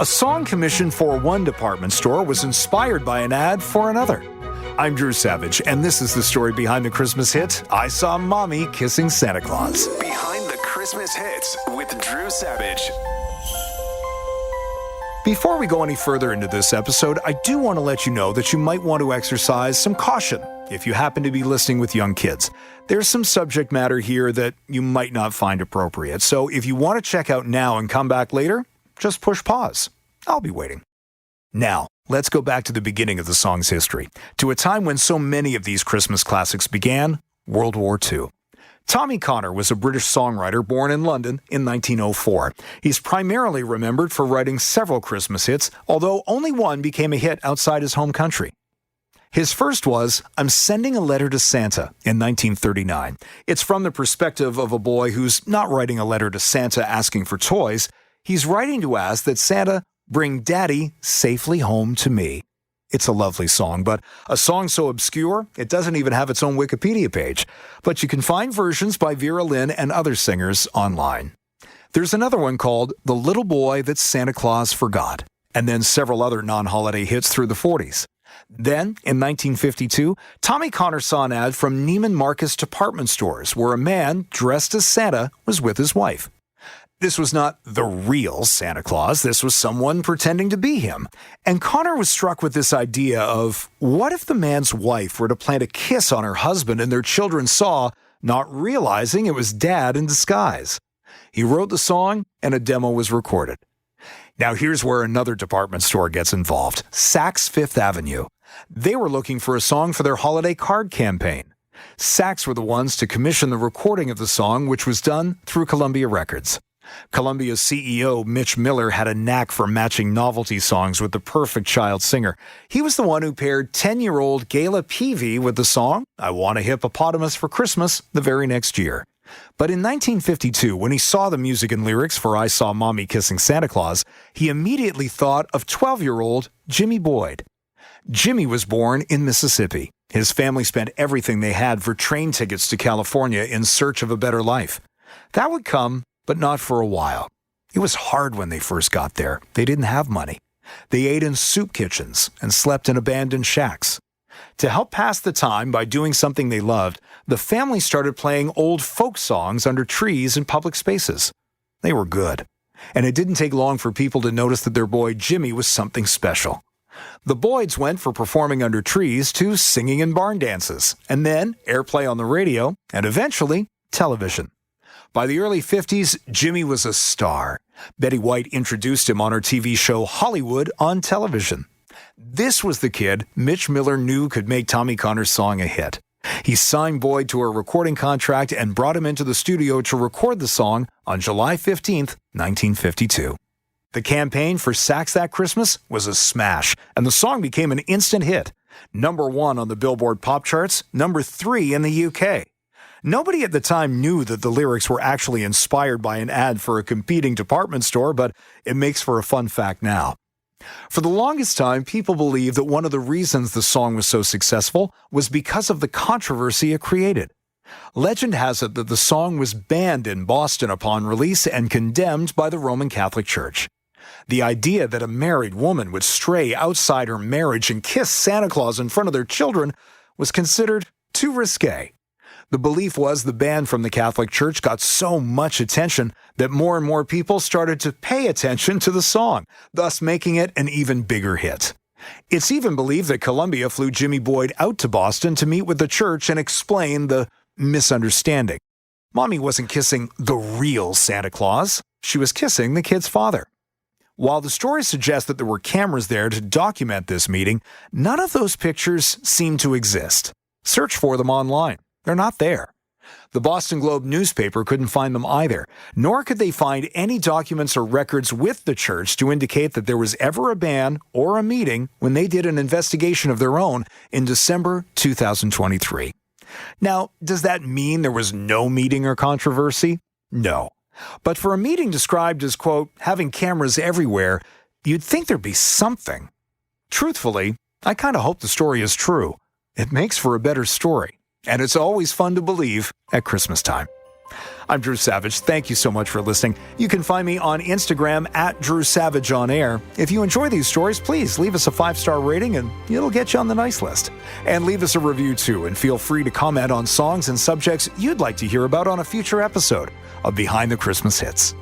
A song commissioned for one department store was inspired by an ad for another. I'm Drew Savage, and this is the story behind the Christmas hit, I Saw Mommy Kissing Santa Claus. Behind the Christmas hits with Drew Savage. Before we go any further into this episode, I do want to let you know that you might want to exercise some caution if you happen to be listening with young kids. There's some subject matter here that you might not find appropriate, so if you want to check out now and come back later, just push pause. I'll be waiting. Now, let's go back to the beginning of the song's history, to a time when so many of these Christmas classics began, World War II. Tommy Connor was a British songwriter born in London in 1904. He's primarily remembered for writing several Christmas hits, although only one became a hit outside his home country. His first was I'm Sending a Letter to Santa in 1939. It's from the perspective of a boy who's not writing a letter to Santa asking for toys. He's writing to ask that Santa bring Daddy safely home to me. It's a lovely song, but a song so obscure, it doesn't even have its own Wikipedia page. But you can find versions by Vera Lynn and other singers online. There's another one called The Little Boy That Santa Claus Forgot, and then several other non-holiday hits through the 40s. Then, in 1952, Tommy Connor saw an ad from Neiman Marcus department stores where a man dressed as Santa was with his wife. This was not the real Santa Claus. This was someone pretending to be him. And Connor was struck with this idea of, what if the man's wife were to plant a kiss on her husband and their children saw, not realizing it was Dad in disguise? He wrote the song, and a demo was recorded. Now here's where another department store gets involved, Saks Fifth Avenue. They were looking for a song for their holiday card campaign. Saks were the ones to commission the recording of the song, which was done through Columbia Records. Columbia's CEO, Mitch Miller, had a knack for matching novelty songs with the perfect child singer. He was the one who paired 10-year-old Gayla Peavy with the song, I Want a Hippopotamus for Christmas, the very next year. But in 1952, when he saw the music and lyrics for I Saw Mommy Kissing Santa Claus, he immediately thought of 12-year-old Jimmy Boyd. Jimmy was born in Mississippi. His family spent everything they had for train tickets to California in search of a better life. That would come, but not for a while. It was hard when they first got there. They didn't have money. They ate in soup kitchens and slept in abandoned shacks. To help pass the time by doing something they loved, the family started playing old folk songs under trees in public spaces. They were good, and it didn't take long for people to notice that their boy Jimmy was something special. The Boyds went from performing under trees to singing in barn dances, and then airplay on the radio, and eventually television. By the early 50s, Jimmy was a star. Betty White introduced him on her TV show Hollywood on television. This was the kid Mitch Miller knew could make Tommy Connor's song a hit. He signed Boyd to a recording contract and brought him into the studio to record the song on July 15th, 1952. The campaign for Saks That Christmas was a smash, and the song became an instant hit. #1 on the Billboard pop charts, #3 in the UK. Nobody at the time knew that the lyrics were actually inspired by an ad for a competing department store, but it makes for a fun fact now. For the longest time, people believed that one of the reasons the song was so successful was because of the controversy it created. Legend has it that the song was banned in Boston upon release and condemned by the Roman Catholic Church. The idea that a married woman would stray outside her marriage and kiss Santa Claus in front of their children was considered too risque. The belief was the ban from the Catholic Church got so much attention that more and more people started to pay attention to the song, thus making it an even bigger hit. It's even believed that Columbia flew Jimmy Boyd out to Boston to meet with the church and explain the misunderstanding. Mommy wasn't kissing the real Santa Claus. She was kissing the kid's father. While the story suggests that there were cameras there to document this meeting, none of those pictures seem to exist. Search for them online. They're not there. The Boston Globe newspaper couldn't find them either, nor could they find any documents or records with the church to indicate that there was ever a ban or a meeting when they did an investigation of their own in December 2023. Now, does that mean there was no meeting or controversy? No. But for a meeting described as, quote, having cameras everywhere, you'd think there'd be something. Truthfully, I kind of hope the story is true. It makes for a better story. And it's always fun to believe at Christmas time. I'm Drew Savage. Thank you so much for listening. You can find me on Instagram at Drew Savage on Air. If you enjoy these stories, please leave us a 5-star rating and it'll get you on the nice list. And leave us a review too, and feel free to comment on songs and subjects you'd like to hear about on a future episode of Behind the Christmas Hits.